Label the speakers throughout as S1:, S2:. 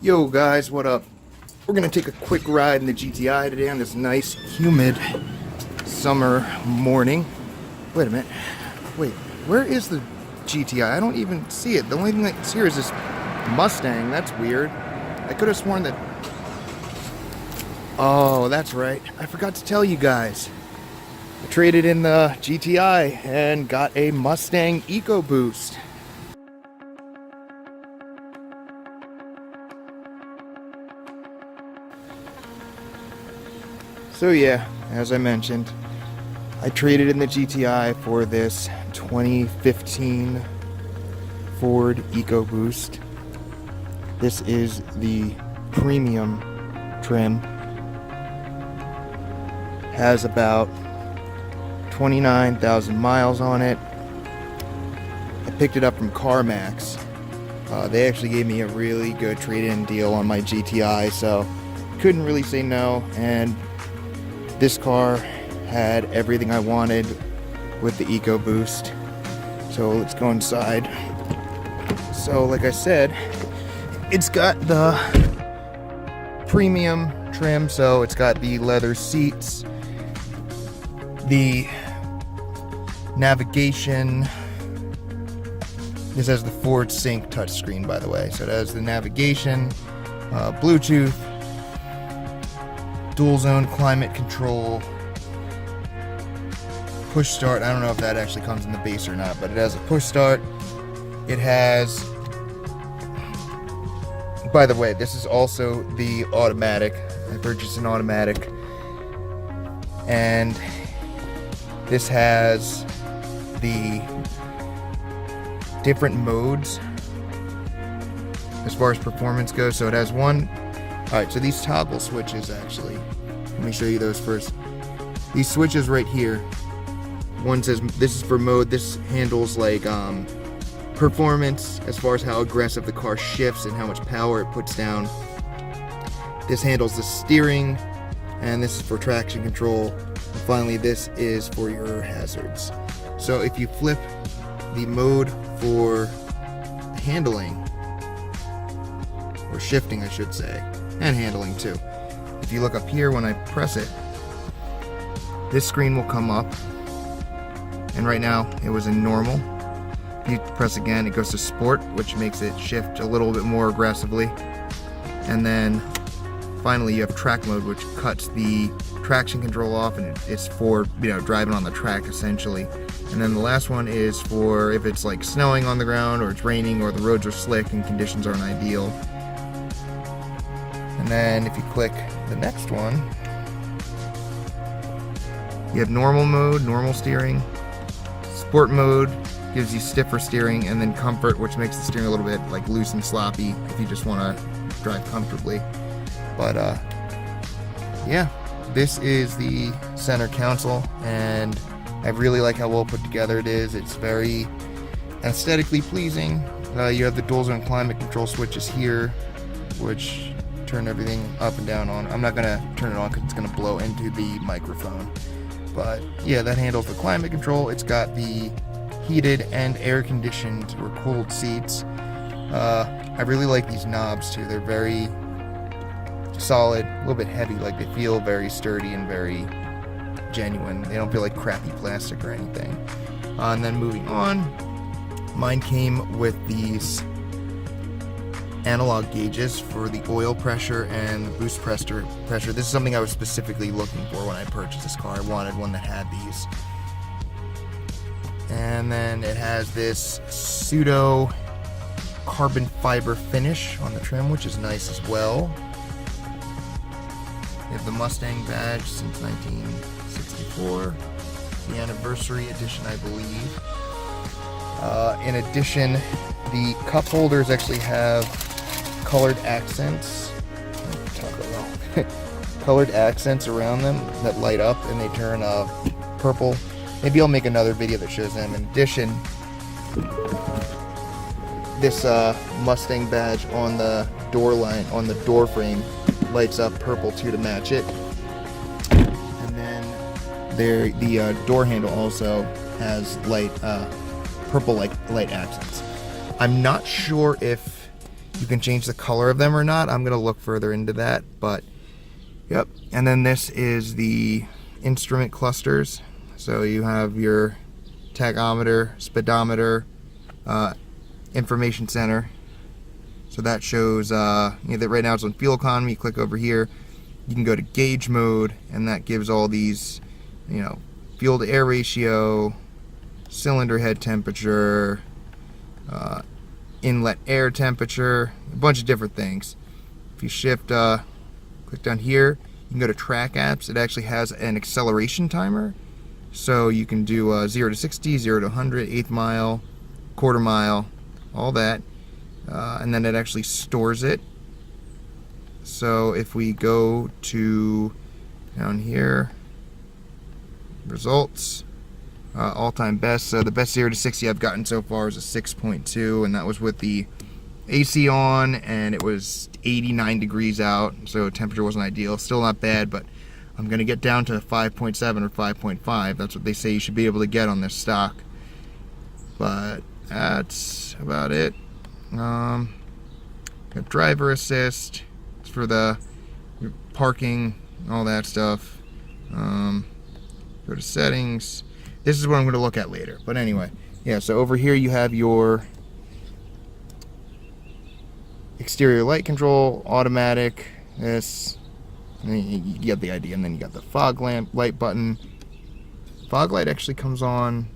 S1: Yo guys, what up? We're gonna take a quick ride in the GTI today on this nice, humid summer morning. Wait a minute. Wait, where is the GTI? I don't even see it. The only thing that's here is this Mustang. That's weird. I could have sworn that... Oh, that's right. I forgot to tell you guys. I traded in the GTI and got a Mustang Ecoboost. So yeah, as I mentioned, I traded in the GTI for this 2015 Ford Ecoboost. This is the premium trim. Has about 29,000 miles on it. I picked it up from CarMax. They actually gave me a really good trade-in deal on my GTI, so couldn't really say no. And this car had everything I wanted with the Ecoboost. So let's go inside. So like I said, it's got the premium trim, so it's got the leather seats, the navigation. This has the Ford Sync touchscreen, by the way. So it has the navigation, Bluetooth, dual zone climate control, push start. I don't know if that actually comes in the base or not, but it has a push start. It has, by the way, this is also the automatic. I purchased an automatic, and this has the different modes as far as performance goes. So it has one. Alright, so these toggle switches, actually, let me show you those first. These switches right here, one says this is for mode. This handles like performance as far as how aggressive the car shifts and how much power it puts down. This handles the steering, and this is for traction control. And finally, this is for your hazards. So if you flip the mode for handling, or shifting I should say, and handling too. If you look up here, when I press it, this screen will come up, and right now it was in normal. You press again, it goes to sport, which makes it shift a little bit more aggressively. And then finally you have track mode, which cuts the traction control off, and it's for, you know, driving on the track essentially. And then the last one is for if it's like snowing on the ground, or it's raining, or the roads are slick and conditions aren't ideal. And then if you click the next one, you have normal mode, normal steering. Sport mode gives you stiffer steering, and then comfort, which makes the steering a little bit like loose and sloppy if you just want to drive comfortably. But yeah, this is the center console, and I really like how well put together it is. It's very aesthetically pleasing. You have the dual zone climate control switches here, which turn everything up and down on. I'm not gonna turn it on because it's gonna blow into the microphone. But yeah, that handles the climate control. It's got the heated and air conditioned or cooled seats. I really like these knobs too. They're very solid, a little bit heavy. Like, they feel very sturdy and very genuine. They don't feel like crappy plastic or anything. And then moving on, mine came with these analog gauges for the oil pressure and the boost pressure. This is something I was specifically looking for when I purchased this car. I wanted one that had these. And then it has this pseudo carbon fiber finish on the trim, which is nice as well. You have the Mustang badge since 1964, the anniversary edition, I believe. In addition, the cup holders actually have colored accents. Colored accents around them that light up and they turn purple. Maybe I'll make another video that shows them. In addition, this Mustang badge on the door line, on the door frame, lights up purple too to match it. And then the door handle also has light purple light accents. I'm not sure if you can change the color of them or not. I'm gonna look further into that, but yep. And then this is the instrument clusters. So you have your tachometer, speedometer, information center. So that shows that right now it's on fuel economy. You click over here, you can go to gauge mode, and that gives all these, fuel to air ratio, cylinder head temperature, inlet air temperature, a bunch of different things. If you shift, click down here, you can go to track apps. It actually has an acceleration timer. So you can do 0 to 60, 0 to 100, eighth mile, quarter mile, all that. And then it actually stores it. So if we go to down here, results, all-time best. So the best 0 to 60 I've gotten so far is a 6.2, and that was with the AC on, and it was 89 degrees out, so temperature wasn't ideal. Still not bad, but I'm going to get down to 5.7 or 5.5. That's what they say you should be able to get on this stock. But that's about it. Got driver assist. It's for the parking, all that stuff. Go to settings. This is what I'm going to look at later. But anyway, yeah, so over here you have your exterior light control, automatic, this, and you get the idea. And then you got the fog lamp light button. Fog light actually comes on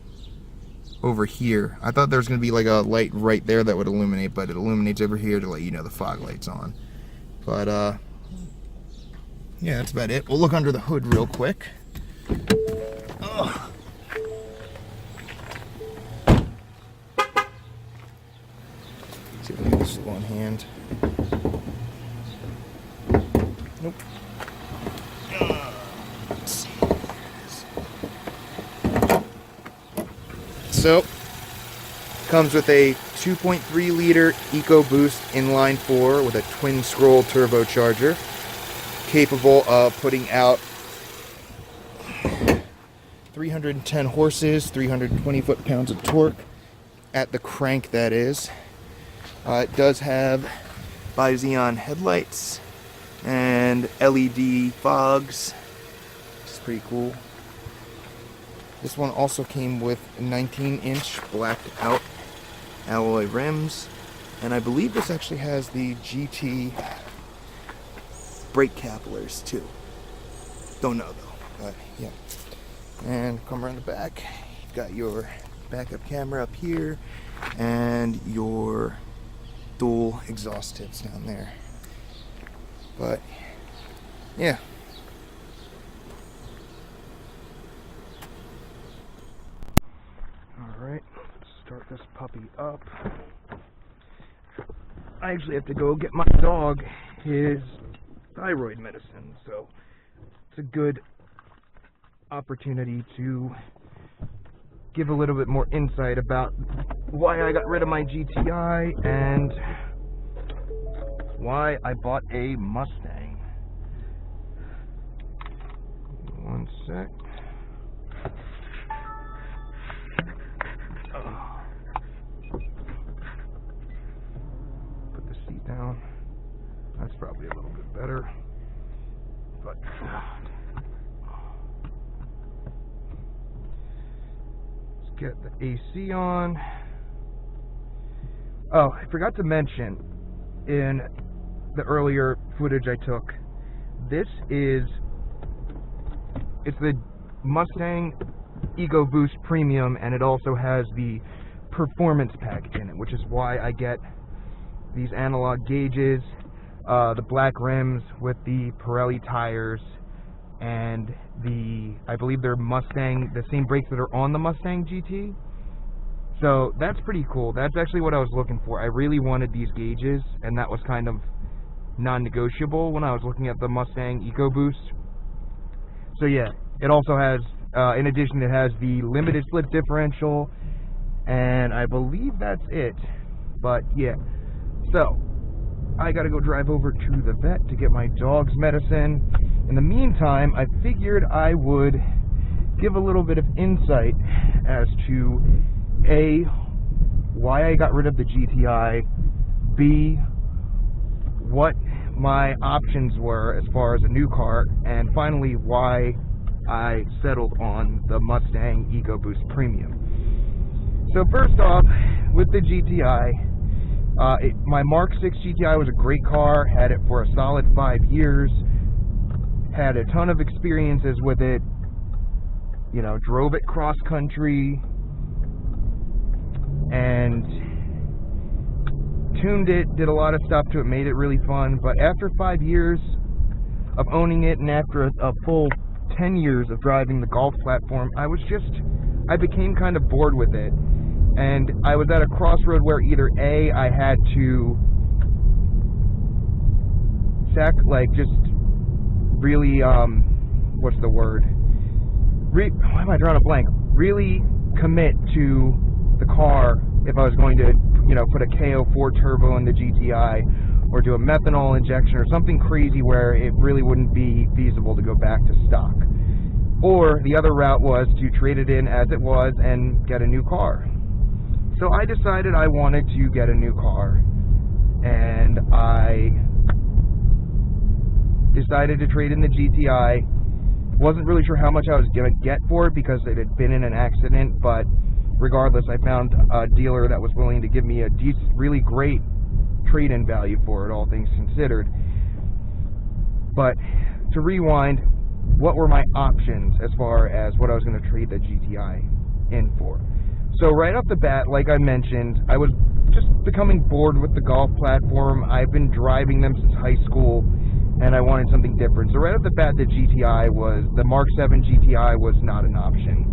S1: over here. I thought there was going to be like a light right there that would illuminate, but it illuminates over here to let you know the fog light's on. But yeah, that's about it. We'll look under the hood real quick. Ugh. See if we can get this on hand. Nope. Let's see. So, comes with a 2.3 liter EcoBoost inline 4 with a twin scroll turbocharger, capable of putting out 310 horses, 320 foot-pounds of torque at the crank, that is. It does have bi-xenon headlights and LED fogs, which is pretty cool. This one also came with 19-inch blacked out alloy rims, and I believe this actually has the GT brake couplers too. Don't know though, but yeah. And come around the back, you've got your backup camera up here and your dual exhaust tips down there. But yeah. Alright, let's start this puppy up. I actually have to go get my dog his thyroid medicine, so it's a good opportunity to give a little bit more insight about why I got rid of my GTI and why I bought a Mustang. One sec. Put the seat down. That's probably a little bit better. But let's get the AC on. Oh, I forgot to mention in the earlier footage I took, it's the Mustang Ecoboost Premium, and it also has the performance package in it, which is why I get these analog gauges, the black rims with the Pirelli tires, and I believe they're Mustang, the same brakes that are on the Mustang GT. So that's pretty cool. That's actually what I was looking for. I really wanted these gauges, and that was kind of non-negotiable when I was looking at the Mustang Ecoboost. So yeah, it also has, in addition, it has the limited slip differential, and I believe that's it. But yeah, so I gotta go drive over to the vet to get my dog's medicine. In the meantime, I figured I would give a little bit of insight as to A, why I got rid of the GTI, B, what my options were as far as a new car, and finally why I settled on the Mustang Ecoboost Premium. So first off, with the GTI, my Mark 6 GTI was a great car, had it for a solid 5 years, had a ton of experiences with it, you know, drove it cross country, and tuned it, did a lot of stuff to it, made it really fun. But after 5 years of owning it, and after a full 10 years of driving the Golf platform, I became kind of bored with it. And I was at a crossroad where either A, I had to just really, what's the word? Why am I drawing a blank? Really commit to the car if I was going to, you know, put a KO4 turbo in the GTI, or do a methanol injection or something crazy where it really wouldn't be feasible to go back to stock. Or the other route was to trade it in as it was and get a new car. So I decided I wanted to get a new car, and I decided to trade in the GTI. Wasn't really sure how much I was going to get for it because it had been in an accident, but regardless, I found a dealer that was willing to give me a really great trade-in value for it, all things considered. But to rewind, what were my options as far as what I was going to trade the GTI in for? So right off the bat, like I mentioned, I was just becoming bored with the Golf platform. I've been driving them since high school, and I wanted something different. So right off the bat, the Mark 7 GTI was not an option.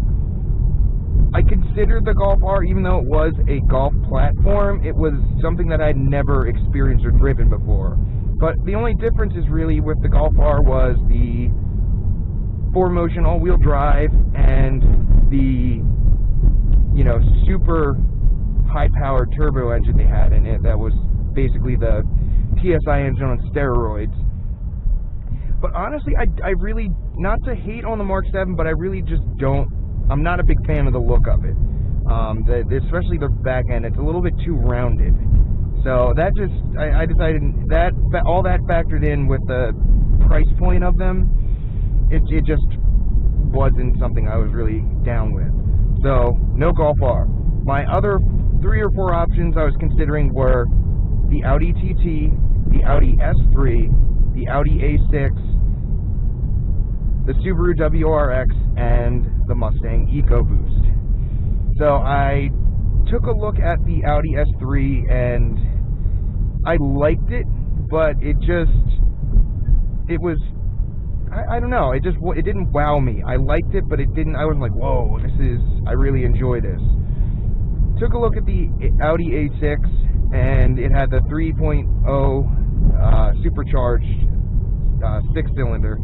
S1: I considered the Golf R, even though it was a Golf platform, it was something that I'd never experienced or driven before. But the only difference is really with the Golf R was the 4Motion all-wheel drive and the, you know, super high-powered turbo engine they had in it that was basically the TSI engine on steroids. But honestly, I really, not to hate on the Mark 7, but I really just I'm not a big fan of the look of it. Especially the back end, it's a little bit too rounded. So that I decided that all that factored in with the price point of them, it just wasn't something I was really down with. So no Golf R. My other 3 or 4 options I was considering were the Audi TT, the Audi S3, the Audi A6, the Subaru WRX, and the Mustang Ecoboost. So I took a look at the Audi S3 and I liked it, but I don't know, it didn't wow me. I liked it, but I wasn't like, whoa, I really enjoy this. Took a look at the Audi A6, and it had the 3.0 supercharged 6-cylinder.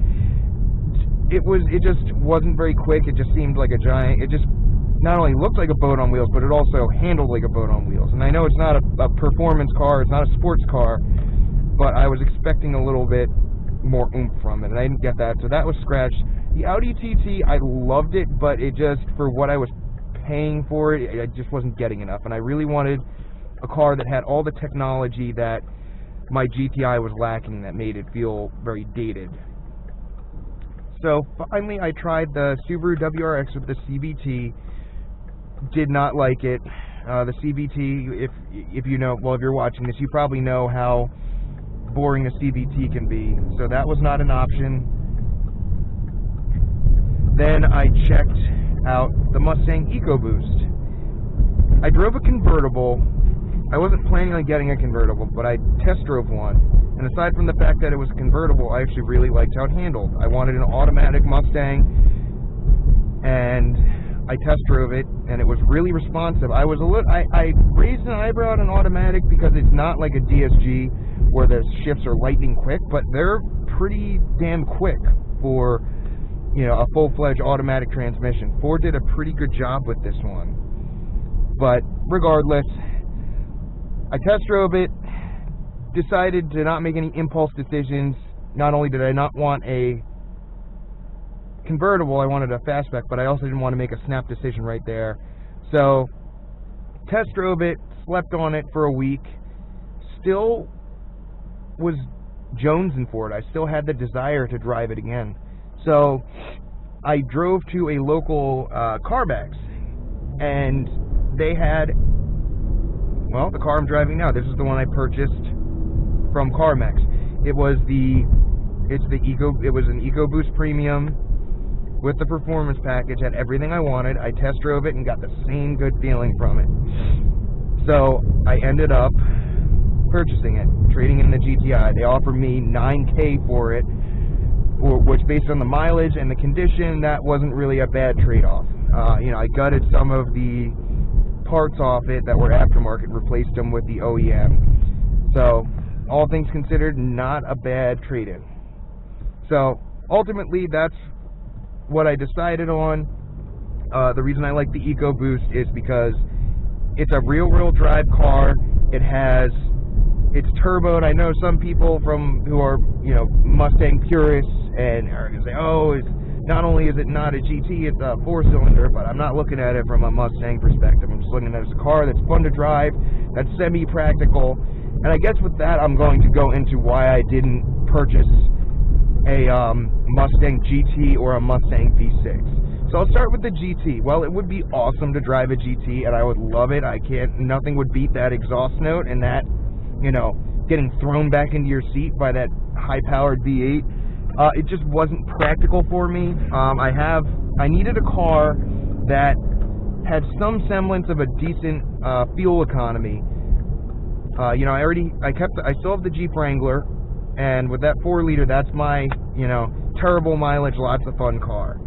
S1: It just wasn't very quick. It just seemed like a giant. It just not only looked like a boat on wheels, but it also handled like a boat on wheels. And I know it's not a performance car, it's not a sports car, but I was expecting a little bit more oomph from it, and I didn't get that, so that was scratched. The Audi TT, I loved it, but it just, for what I was paying for it, I just wasn't getting enough, and I really wanted a car that had all the technology that my GTI was lacking, that made it feel very dated. So finally I tried the Subaru WRX with the CVT. Did not like it. The CVT, if you know, well, if you're watching this, you probably know how boring a CVT can be. So that was not an option. Then I checked out the Mustang Ecoboost. I drove a convertible. I wasn't planning on getting a convertible, but I test drove one. And aside from the fact that it was a convertible, I actually really liked how it handled. I wanted an automatic Mustang, and I test drove it, and it was really responsive. I raised an eyebrow at an automatic because it's not like a DSG where the shifts are lightning quick, but they're pretty damn quick for, you know, a full-fledged automatic transmission. Ford did a pretty good job with this one. But regardless, I test drove it, decided to not make any impulse decisions. Not only did I not want a convertible, I wanted a fastback, but I also didn't want to make a snap decision right there. So test drove it, slept on it for a week, still was jonesing for it. I still had the desire to drive it again. So I drove to a local CarMax, and they had, well, the car I'm driving now. This is the one I purchased from CarMax. It was an Ecoboost Premium with the performance package. Had everything I wanted. I test drove it and got the same good feeling from it. So I ended up purchasing it, trading in the GTI. They offered me $9K for it, which, based on the mileage and the condition, that wasn't really a bad trade-off. I gutted some of the parts off it that were aftermarket, replaced them with the OEM. So, all things considered, not a bad trade-in. So, ultimately, that's what I decided on. The reason I like the EcoBoost is because it's a real drive car. It's turboed. I know some people who are, Mustang purists and are going to say, oh, not only is it not a GT, it's a 4-cylinder, but I'm not looking at it from a Mustang perspective. I'm just looking at it as a car that's fun to drive, that's semi-practical. And I guess with that, I'm going to go into why I didn't purchase a Mustang GT or a Mustang V6. So I'll start with the GT. Well, it would be awesome to drive a GT, and I would love it. Nothing would beat that exhaust note and that, getting thrown back into your seat by that high-powered V8. It just wasn't practical for me. I needed a car that had some semblance of a decent fuel economy. I still have the Jeep Wrangler, and with that 4-liter, that's my, terrible mileage, lots of fun car.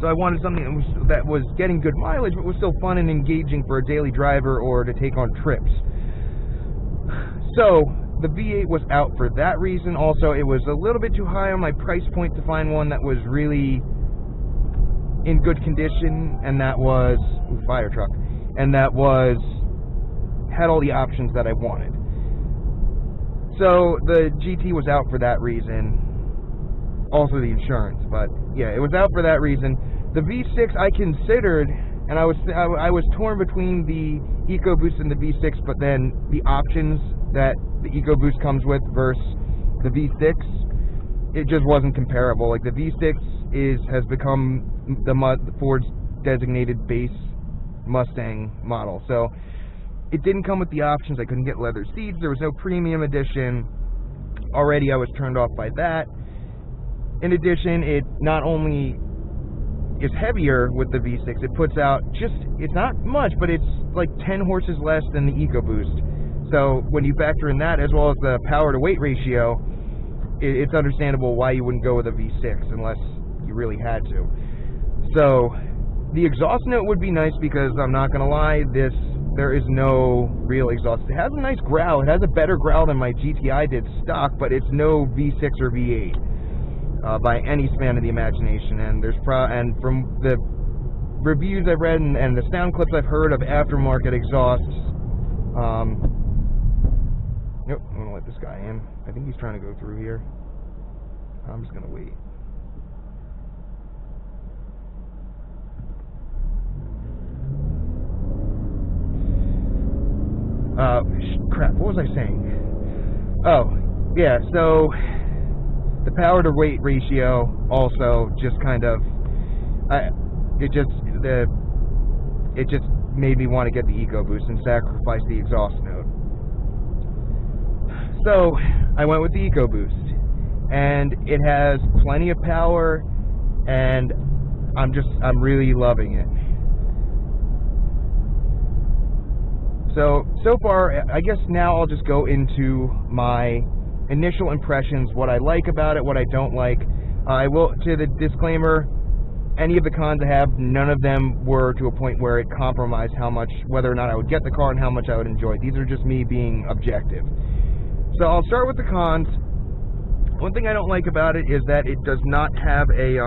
S1: So I wanted something that was getting good mileage, but was still fun and engaging for a daily driver or to take on trips. So the V8 was out for that reason. Also, it was a little bit too high on my price point to find one that was really in good condition, and that was fire truck, and that had all the options that I wanted. So the GT was out for that reason. Also the insurance, but yeah, it was out for that reason. The V6 I considered, and I was torn between the EcoBoost and the V6, but then the options that the EcoBoost comes with versus the V6, it just wasn't comparable. Like, the V6 has become Ford's designated base Mustang model, so it didn't come with the options. I couldn't get leather seats. There was no premium edition. Already I was turned off by that. In addition, it not only is heavier with the V6, it puts out it's not much, but it's like 10 horses less than the EcoBoost. So when you factor in that, as well as the power to weight ratio, it's understandable why you wouldn't go with a V6 unless you really had to. So the exhaust note would be nice, because I'm not going to lie, there is no real exhaust. It has a nice growl. It has a better growl than my GTI did stock, but it's no V6 or V8 by any span of the imagination. And and from the reviews I've read and the sound clips I've heard of aftermarket exhausts, nope, I'm gonna let this guy in. I think he's trying to go through here. I'm just gonna wait. Crap, what was I saying? Oh, yeah, so the power to weight ratio also just kind of, it just made me want to get the EcoBoost and sacrifice the exhaust note. So I went with the EcoBoost, and it has plenty of power, and I'm really loving it. So far, I guess now I'll just go into my initial impressions, what I like about it, what I don't like. I will, to the disclaimer, any of the cons I have, none of them were to a point where it compromised whether or not I would get the car and how much I would enjoy it. These are just me being objective. So I'll start with the cons. One thing I don't like about it is that it does not have a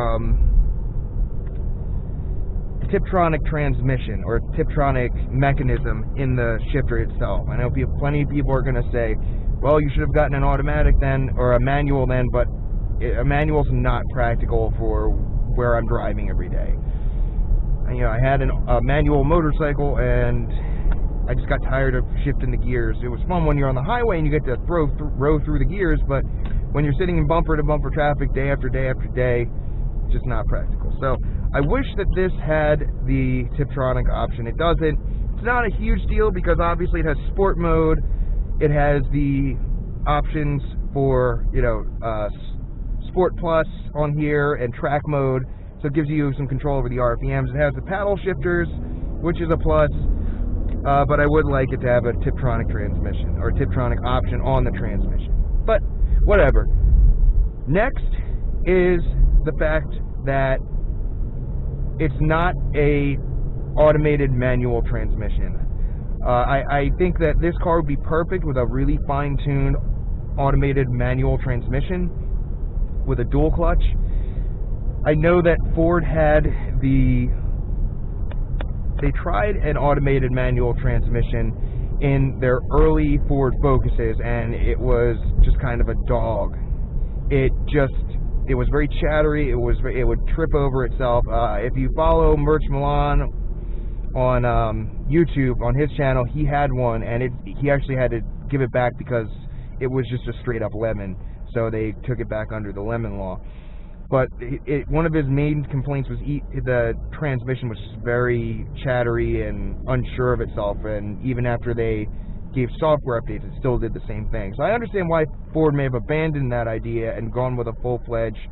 S1: Tiptronic transmission or Tiptronic mechanism in the shifter itself. I know plenty of people are going to say, well, you should have gotten an automatic then, or a manual then, but a manual's not practical for where I'm driving every day. I had a manual motorcycle, and I just got tired of shifting the gears. It was fun when you're on the highway and you get to row through the gears, but when you're sitting in bumper to bumper traffic day after day after day, it's just not practical. So I wish that this had the Tiptronic option. It doesn't. It's not a huge deal because obviously it has sport mode. It has the options for, you know, Sport Plus on here and track mode, so it gives you some control over the RPMs. It has the paddle shifters, which is a plus, but I would like it to have a Tiptronic transmission, or a Tiptronic option on the transmission. But whatever. Next is the fact that it's not a automated manual transmission. I think that this car would be perfect with a really fine-tuned automated manual transmission with a dual clutch. I know that Ford had they tried an automated manual transmission in their early Ford Focuses, and it was just kind of a dog. It was very chattery. It would trip over itself. If you follow Merch Milan on YouTube, on his channel, he had one, and he actually had to give it back because it was just a straight up lemon. So they took it back under the lemon law. But one of his main complaints was the transmission was just very chattery and unsure of itself, and even after they gave software updates, it still did the same thing. So I understand why Ford may have abandoned that idea and gone with a full-fledged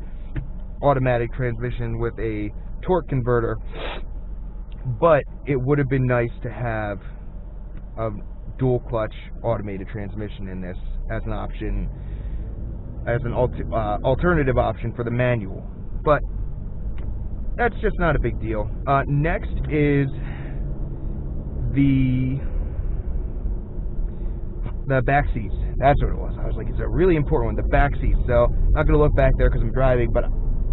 S1: automatic transmission with a torque converter, but it would have been nice to have a dual clutch automated transmission in this as an option, as an alternative option for the manual. But that's just not a big deal. Next is the back seats. That's what it was. I was like, it's a really important one, the back seats. So I'm not going to look back there because I'm driving, but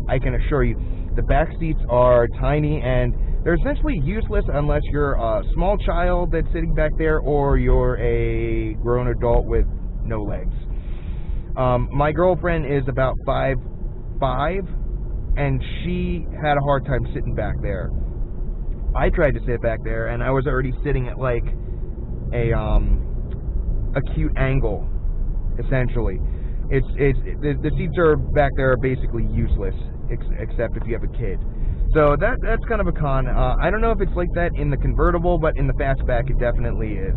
S1: I can assure you the back seats are tiny, and they're essentially useless unless you're a small child that's sitting back there or you're a grown adult with no legs. My girlfriend is about 5'5", and she had a hard time sitting back there. I tried to sit back there, and I was already sitting at like a acute angle, essentially. The seats are back there are basically useless, except if you have a kid. So that's kind of a con. I don't know if it's like that in the convertible, but in the fastback it definitely is.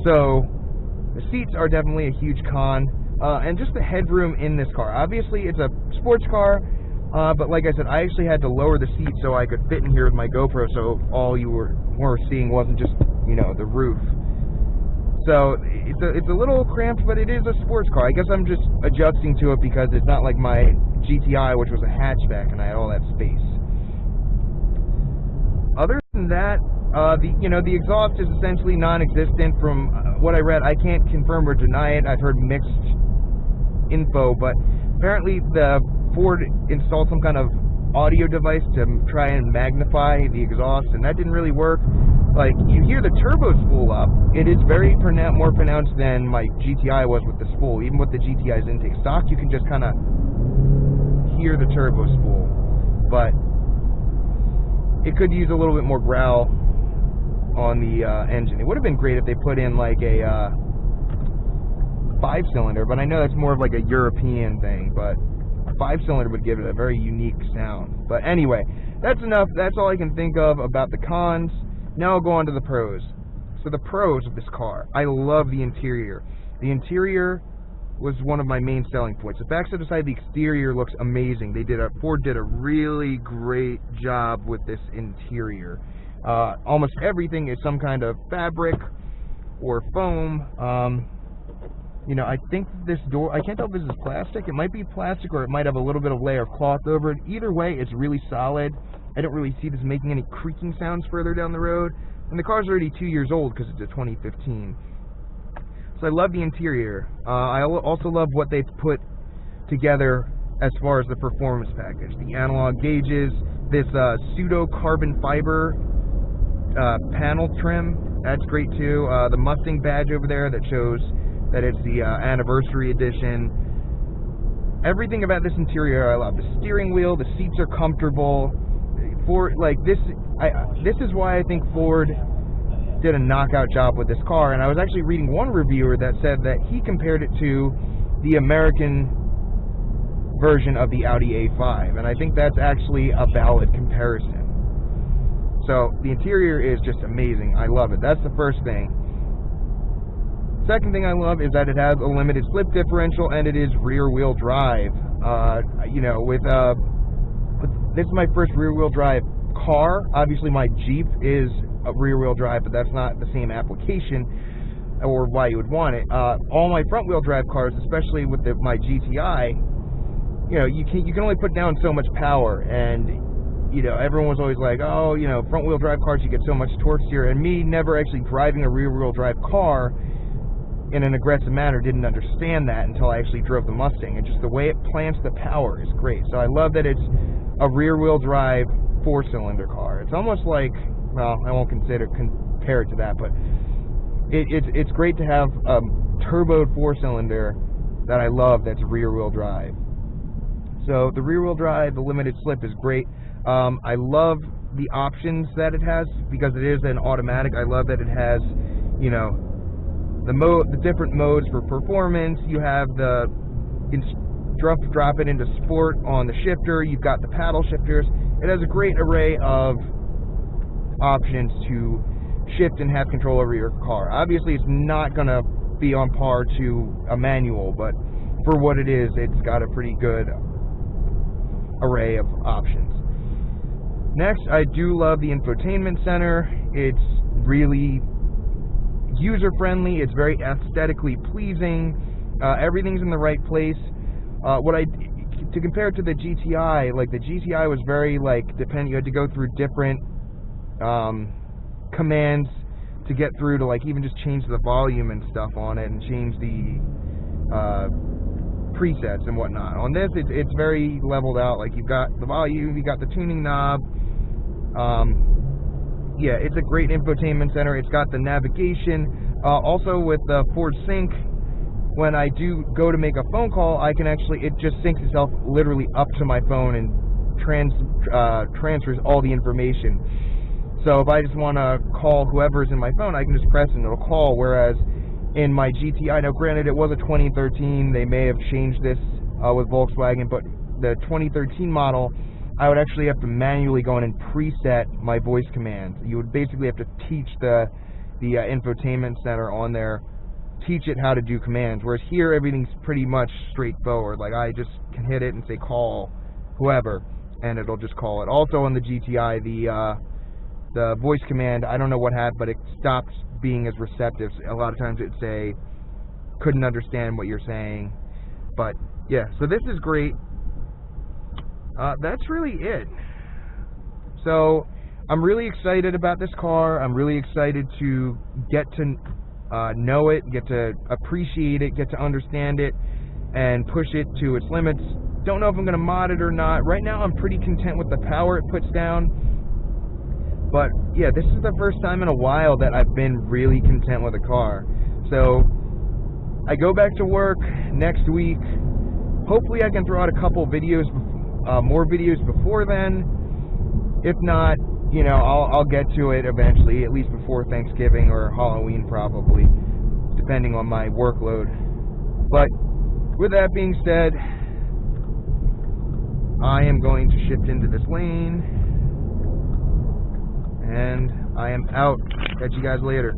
S1: So the seats are definitely a huge con. And just the headroom in this car. Obviously, it's a sports car, but like I said, I actually had to lower the seat so I could fit in here with my GoPro, so all you were seeing wasn't just, you know, the roof. So it's a little cramped, but it is a sports car. I guess I'm just adjusting to it because it's not like my GTI, which was a hatchback, and I had all that space. Other than that, the exhaust is essentially non-existent from what I read. I can't confirm or deny it. I've heard mixed info, but apparently the Ford installed some kind of audio device to try and magnify the exhaust, and that didn't really work. Like, you hear the turbo spool up. It is very more pronounced than my GTI was with the spool. Even with the GTI's intake stock, you can just kind of hear the turbo spool, but it could use a little bit more growl on the engine. It would have been great if they put in like a 5-cylinder, but I know that's more of like a European thing, but a 5-cylinder would give it a very unique sound. But anyway, that's enough. That's all I can think of about the cons. Now I'll go on to the pros. So the pros of this car. I love the interior. The interior was one of my main selling points. The backside aside, the exterior looks amazing. Ford did a really great job with this interior. Almost everything is some kind of fabric or foam. I think this door, I can't tell if this is plastic. It might be plastic, or it might have a little bit of layer of cloth over it. Either way, it's really solid. I don't really see this making any creaking sounds further down the road. And the car's already 2 years old because it's a 2015. So I love the interior. I also love what they've put together as far as the performance package. The analog gauges, this pseudo carbon fiber panel trim, that's great too. The Mustang badge over there that shows that it's the anniversary edition. Everything about this interior I love. The steering wheel, the seats are comfortable. This is why I think Ford did a knockout job with this car. And I was actually reading one reviewer that said that he compared it to the American version of the Audi A5, and I think that's actually a valid comparison. So the interior is just amazing. I love it. That's the first thing. Second thing I love is that it has a limited slip differential and it is rear-wheel drive. You know, this is my first rear-wheel drive car. Obviously my Jeep is a rear-wheel drive, but that's not the same application or why you would want it. All my front-wheel drive cars, especially with my GTI, you know, you can only put down so much power, and you know, everyone was always like, oh, you know, front-wheel drive cars, you get so much torque steer, and me never actually driving a rear-wheel drive car in an aggressive manner didn't understand that until I actually drove the Mustang, and just the way it plants the power is great. So I love that it's a rear-wheel drive 4-cylinder car. It's almost like, well, I won't compare it to that, but it's great to have a turboed 4-cylinder that I love that's rear-wheel drive. So the rear-wheel drive, the limited slip is great. I love the options that it has because it is an automatic. I love that it has, you know, the different modes for performance. You have the drop it into sport on the shifter. You've got the paddle shifters. It has a great array of options to shift and have control over your car. Obviously, it's not going to be on par to a manual, but for what it is, it's got a pretty good array of options. Next, I do love the infotainment center. It's really user-friendly. It's very aesthetically pleasing. Everything's in the right place. To compare it to the GTI, like the GTI was very you had to go through different commands to get through to even just change the volume and stuff on it and change the presets and whatnot. On this, it's very leveled out. Like, you've got the volume, you got the tuning knob. Yeah, it's a great infotainment center. It's got the navigation. Also with the Ford Sync, when I do go to make a phone call, it just syncs itself literally up to my phone and transfers all the information. So if I just want to call whoever's in my phone, I can just press and it'll call. Whereas in my GTI, now granted it was a 2013, they may have changed this with Volkswagen, but the 2013 model, I would actually have to manually go in and preset my voice commands. You would basically have to teach the infotainment center on there, teach it how to do commands. Whereas here, everything's pretty much straightforward. Like, I just can hit it and say call whoever, and it'll just call it. Also on the GTI, the voice command, I don't know what happened, but it stopped being as receptive. A lot of times it'd say, couldn't understand what you're saying. But yeah, so this is great. That's really it. So I'm really excited about this car. I'm really excited to get to know it, get to appreciate it, get to understand it, and push it to its limits. Don't know if I'm going to mod it or not. Right now I'm pretty content with the power it puts down. But yeah, this is the first time in a while that I've been really content with a car. So I go back to work next week. Hopefully I can throw out a couple videos, more videos before then. If not, you know, I'll get to it eventually, at least before Thanksgiving or Halloween probably, depending on my workload. But with that being said, I am going to shift into this lane, and I am out. Catch you guys later.